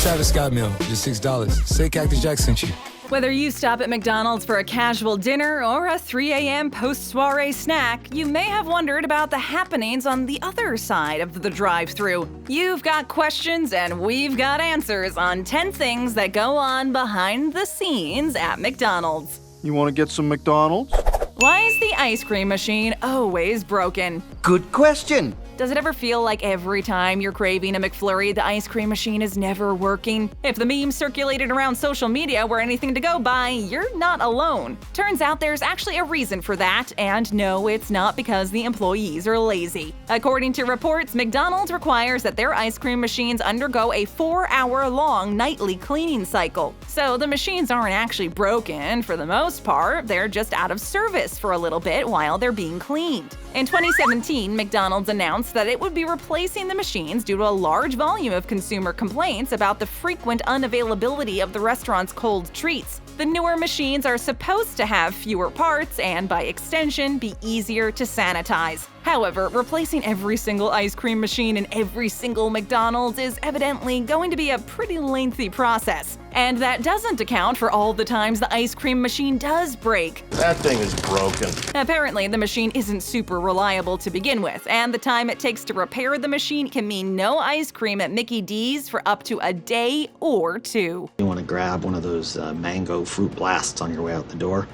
Travis Scott meal, just $6. Say Cactus Jack sent you. Whether you stop at McDonald's for a casual dinner or a 3 a.m. post-soirée snack, you may have wondered about the happenings on the other side of the drive-thru. You've got questions and we've got answers on 10 things that go on behind the scenes at McDonald's. You want to get some McDonald's? Why is the ice cream machine always broken? Good question. Does it ever feel like every time you're craving a McFlurry, the ice cream machine is never working? If the memes circulated around social media were anything to go by, you're not alone. Turns out there's actually a reason for that, and no, it's not because the employees are lazy. According to reports, McDonald's requires that their ice cream machines undergo a 4-hour-long nightly cleaning cycle. So the machines aren't actually broken for the most part, they're just out of service for a little bit while they're being cleaned. In 2017, McDonald's announced that it would be replacing the machines due to a large volume of consumer complaints about the frequent unavailability of the restaurant's cold treats. The newer machines are supposed to have fewer parts and, by extension, be easier to sanitize. However, replacing every single ice cream machine in every single McDonald's is evidently going to be a pretty lengthy process. And that doesn't account for all the times the ice cream machine does break. That thing is broken. Apparently, the machine isn't super reliable to begin with, and the time it takes to repair the machine can mean no ice cream at Mickey D's for up to a day or two. You want to grab one of those mango fruit blasts on your way out the door?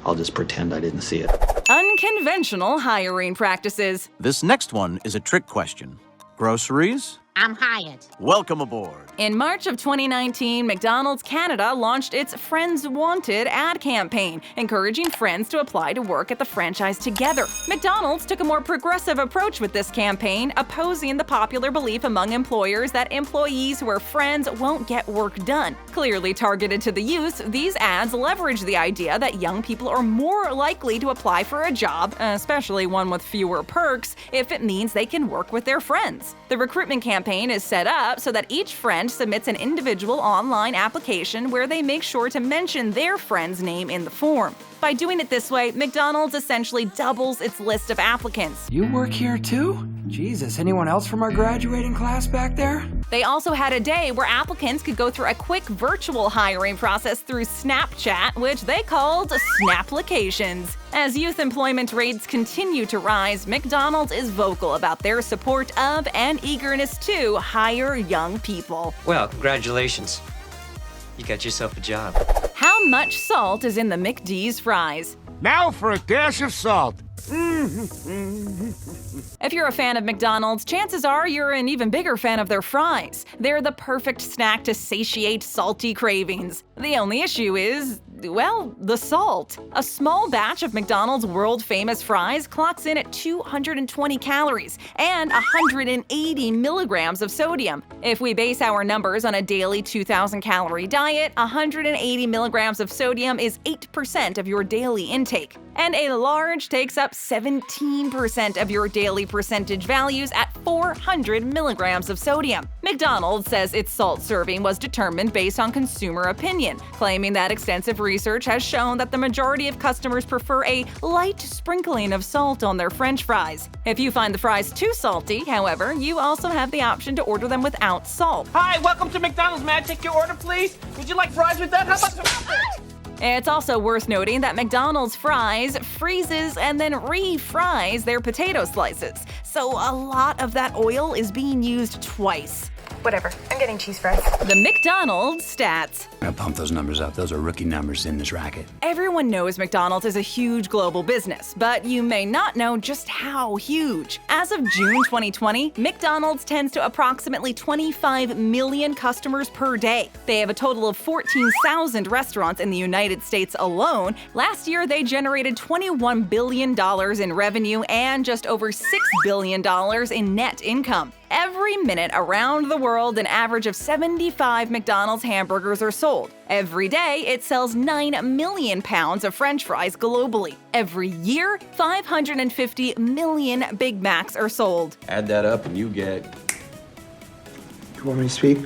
I'll just pretend I didn't see it. Unconventional hiring practices. This next one is a trick question. Groceries? I'm hired. Welcome aboard. In March of 2019, McDonald's Canada launched its Friends Wanted ad campaign, encouraging friends to apply to work at the franchise together. McDonald's took a more progressive approach with this campaign, opposing the popular belief among employers that employees who are friends won't get work done. Clearly targeted to the youth, these ads leverage the idea that young people are more likely to apply for a job, especially one with fewer perks, if it means they can work with their friends. The recruitment campaign is set up so that each friend submits an individual online application where they make sure to mention their friend's name in the form. By doing it this way, McDonald's essentially doubles its list of applicants. You work here too? Jesus, anyone else from our graduating class back there? They also had a day where applicants could go through a quick virtual hiring process through Snapchat, which they called Snaplications. As youth employment rates continue to rise, McDonald's is vocal about their support of and eagerness to hire young people. Well, congratulations. You got yourself a job. How much salt is in the McD's fries? Now for a dash of salt. If you're a fan of McDonald's, chances are you're an even bigger fan of their fries. They're the perfect snack to satiate salty cravings. The only issue is, well, the salt. A small batch of McDonald's world-famous fries clocks in at 220 calories and 180 milligrams of sodium. If we base our numbers on a daily 2,000-calorie diet, 180 milligrams of sodium is 8% of your daily intake. And a large takes up 17% of your daily percentage values at 400 milligrams of sodium. McDonald's says its salt serving was determined based on consumer opinion, claiming that extensive research has shown that the majority of customers prefer a light sprinkling of salt on their French fries. If you find the fries too salty, however, you also have the option to order them without salt. Hi, welcome to McDonald's. May I take your order, please? Would you like fries with that? How about some? It's also worth noting that McDonald's fries freezes and then refries their potato slices, so a lot of that oil is being used twice. Whatever, I'm getting cheese fries. The McDonald's stats. I'm gonna pump those numbers up. Those are rookie numbers in this racket. Everyone knows McDonald's is a huge global business, but you may not know just how huge. As of June 2020, McDonald's tends to approximately 25 million customers per day. They have a total of 14,000 restaurants in the United States alone. Last year, they generated $21 billion in revenue and just over $6 billion in net income. Every minute around the world, an average of 75 McDonald's hamburgers are sold. Every day, it sells 9 million pounds of French fries globally. Every year, 550 million Big Macs are sold. Add that up and you get... You want me to speak?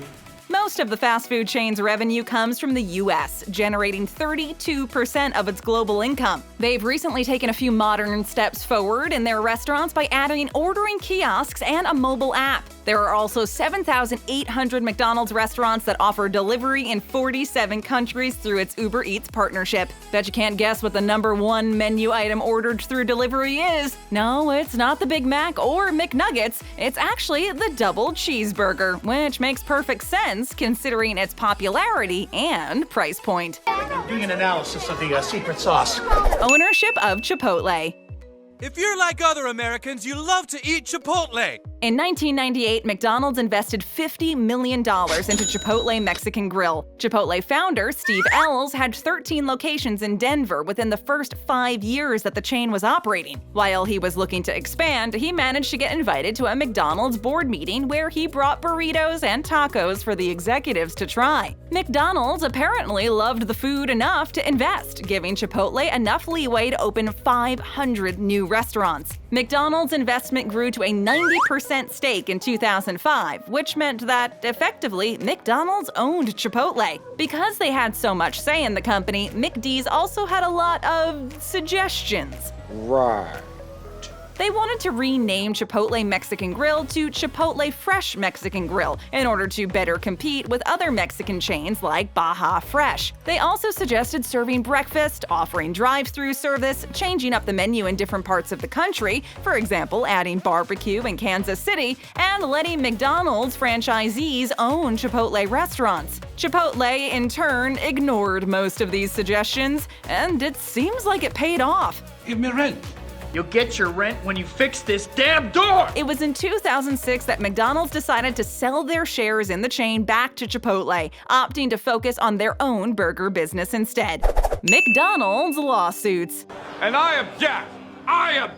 Most of the fast food chain's revenue comes from the U.S., generating 32% of its global income. They've recently taken a few modern steps forward in their restaurants by adding ordering kiosks and a mobile app. There are also 7,800 McDonald's restaurants that offer delivery in 47 countries through its Uber Eats partnership. Bet you can't guess what the #1 menu item ordered through delivery is. No, it's not the Big Mac or McNuggets. It's actually the double cheeseburger, which makes perfect sense considering its popularity and price point. Doing an analysis of the secret sauce. Ownership of Chipotle. If you're like other Americans, you love to eat Chipotle. In 1998, McDonald's invested $50 million into Chipotle Mexican Grill. Chipotle founder Steve Ells had 13 locations in Denver within the first 5 years that the chain was operating. While he was looking to expand, he managed to get invited to a McDonald's board meeting where he brought burritos and tacos for the executives to try. McDonald's apparently loved the food enough to invest, giving Chipotle enough leeway to open 500 new restaurants. McDonald's investment grew to a 90% stake in 2005, which meant that, effectively, McDonald's owned Chipotle. Because they had so much say in the company, McD's also had a lot of suggestions. Right. They wanted to rename Chipotle Mexican Grill to Chipotle Fresh Mexican Grill in order to better compete with other Mexican chains like Baja Fresh. They also suggested serving breakfast, offering drive-thru service, changing up the menu in different parts of the country, for example, adding barbecue in Kansas City, and letting McDonald's franchisees own Chipotle restaurants. Chipotle, in turn, ignored most of these suggestions, and it seems like it paid off. Give me rent. You'll get your rent when you fix this damn door! It was in 2006 that McDonald's decided to sell their shares in the chain back to Chipotle, opting to focus on their own burger business instead. McDonald's lawsuits. And I object! I object!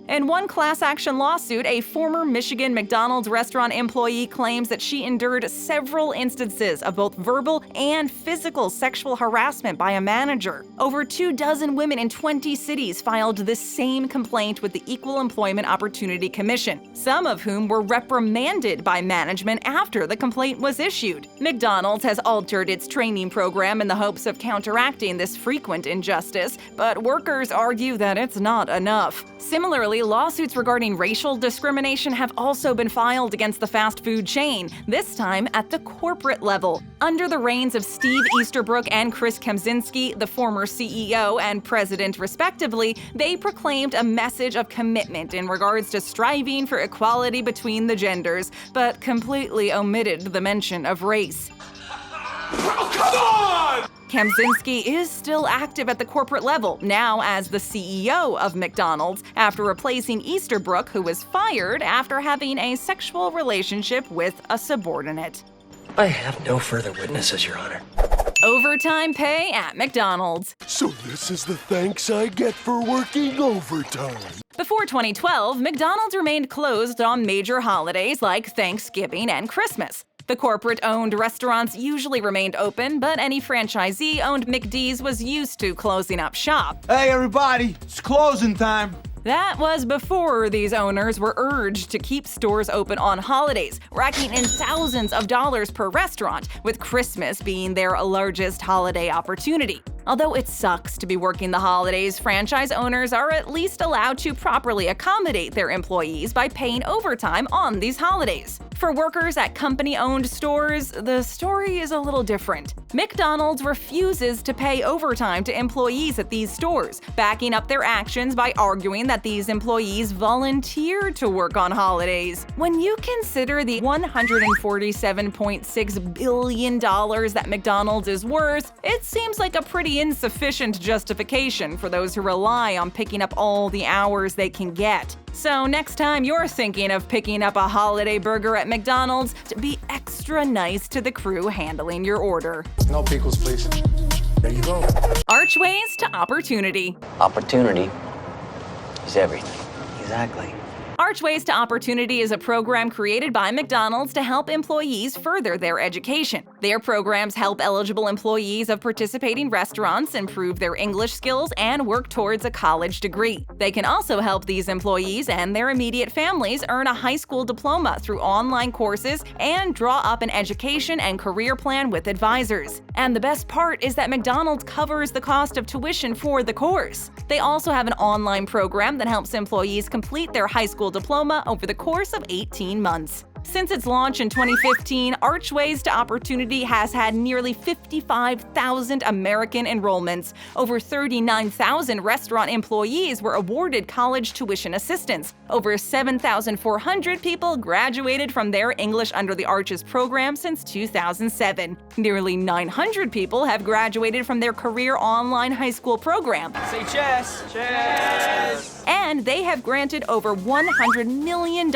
In one class action lawsuit, a former Michigan McDonald's restaurant employee claims that she endured several instances of both verbal and physical sexual harassment by a manager. Over 24 women in 20 cities filed this same complaint with the Equal Employment Opportunity Commission, some of whom were reprimanded by management after the complaint was issued. McDonald's has altered its training program in the hopes of counteracting this frequent injustice, but workers argue that it's not enough. Similarly, lawsuits regarding racial discrimination have also been filed against the fast food chain, this time at the corporate level. Under the reigns of Steve Easterbrook and Chris Kempczynski, the former CEO and president respectively, they proclaimed a message of commitment in regards to striving for equality between the genders, but completely omitted the mention of race. Oh, come on! Kempczynski is still active at the corporate level, now as the CEO of McDonald's, after replacing Easterbrook, who was fired after having a sexual relationship with a subordinate. I have no further witnesses, Your Honor. Overtime pay at McDonald's. So this is the thanks I get for working overtime. Before 2012, McDonald's remained closed on major holidays like Thanksgiving and Christmas. The corporate-owned restaurants usually remained open, but any franchisee-owned McD's was used to closing up shop. Hey everybody, it's closing time. That was before these owners were urged to keep stores open on holidays, racking in thousands of dollars per restaurant, with Christmas being their largest holiday opportunity. Although it sucks to be working the holidays, franchise owners are at least allowed to properly accommodate their employees by paying overtime on these holidays. For workers at company-owned stores, the story is a little different. McDonald's refuses to pay overtime to employees at these stores, backing up their actions by arguing that these employees volunteered to work on holidays. When you consider the $147.6 billion that McDonald's is worth, it seems like a pretty insufficient justification for those who rely on picking up all the hours they can get. So next time you're thinking of picking up a holiday burger at McDonald's, be extra nice to the crew handling your order. No pickles, please. There you go. Archways to opportunity. Opportunity is everything. Exactly. Archways to Opportunity is a program created by McDonald's to help employees further their education. Their programs help eligible employees of participating restaurants improve their English skills and work towards a college degree. They can also help these employees and their immediate families earn a high school diploma through online courses and draw up an education and career plan with advisors. And the best part is that McDonald's covers the cost of tuition for the course. They also have an online program that helps employees complete their high school diploma over the course of 18 months. Since its launch in 2015, Archways to Opportunity has had nearly 55,000 American enrollments. Over 39,000 restaurant employees were awarded college tuition assistance. Over 7,400 people graduated from their English Under the Arches program since 2007. Nearly 900 people have graduated from their career online high school program. Say chess. Chess. And they have granted over $100 million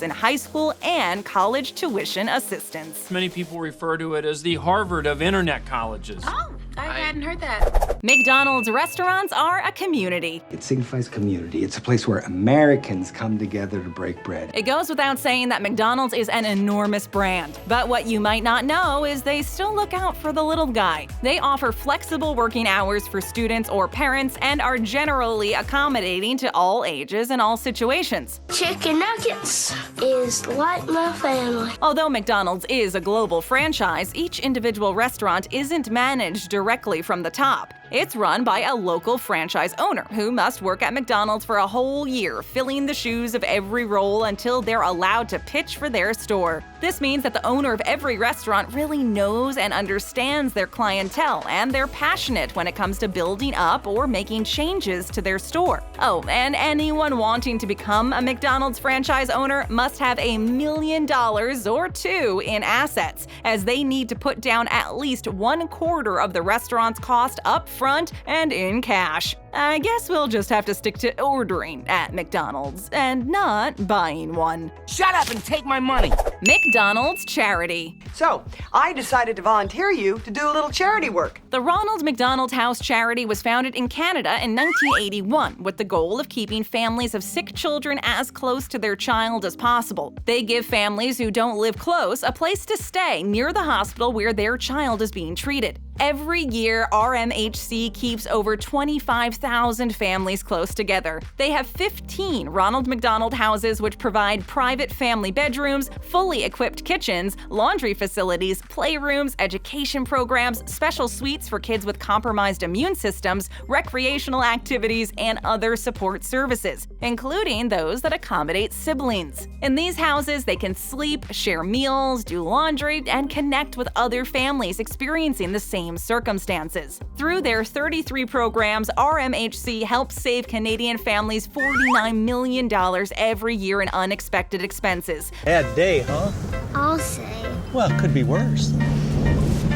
in high school and college tuition assistance. Many people refer to it as the Harvard of internet colleges. Oh, I hadn't heard that. McDonald's restaurants are a community. It signifies community. It's a place where Americans come together to break bread. It goes without saying that McDonald's is an enormous brand. But what you might not know is they still look out for the little guy. They offer flexible working hours for students or parents and are generally accommodating to all ages and all situations. Chicken nuggets is like my family. Although McDonald's is a global franchise, each individual restaurant isn't managed directly from the top. It's run by a local franchise owner who must work at McDonald's for a whole year, filling the shoes of every role until they're allowed to pitch for their store. This means that the owner of every restaurant really knows and understands their clientele, and they're passionate when it comes to building up or making changes to their store. Oh, and anyone wanting to become a McDonald's franchise owner must have $1 million or two in assets, as they need to put down at least 1/4 of the restaurant's cost up front and in cash. I guess we'll just have to stick to ordering at McDonald's and not buying one. Shut up and take my money. McDonald's charity. So, I decided to volunteer you to do a little charity work. The Ronald McDonald House Charity was founded in Canada in 1981 with the goal of keeping families of sick children as close to their child as possible. They give families who don't live close a place to stay near the hospital where their child is being treated. Every year, RMHC keeps over 25,000 families close together. They have 15 Ronald McDonald houses which provide private family bedrooms, fully equipped kitchens, laundry facilities, playrooms, education programs, special suites for kids with compromised immune systems, recreational activities, and other support services, including those that accommodate siblings. In these houses, they can sleep, share meals, do laundry, and connect with other families experiencing the same circumstances. Through their 33 programs, RMHC helps save Canadian families $49 million every year in unexpected expenses. Bad day, huh? I'll say. Well, it could be worse.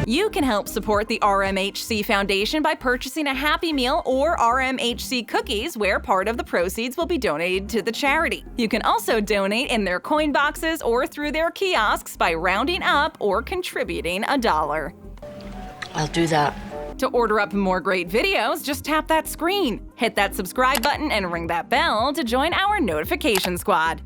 You can help support the RMHC Foundation by purchasing a Happy Meal or RMHC cookies, where part of the proceeds will be donated to the charity. You can also donate in their coin boxes or through their kiosks by rounding up or contributing $1. I'll do that. To order up more great videos, just tap that screen, hit that subscribe button, and ring that bell to join our notification squad.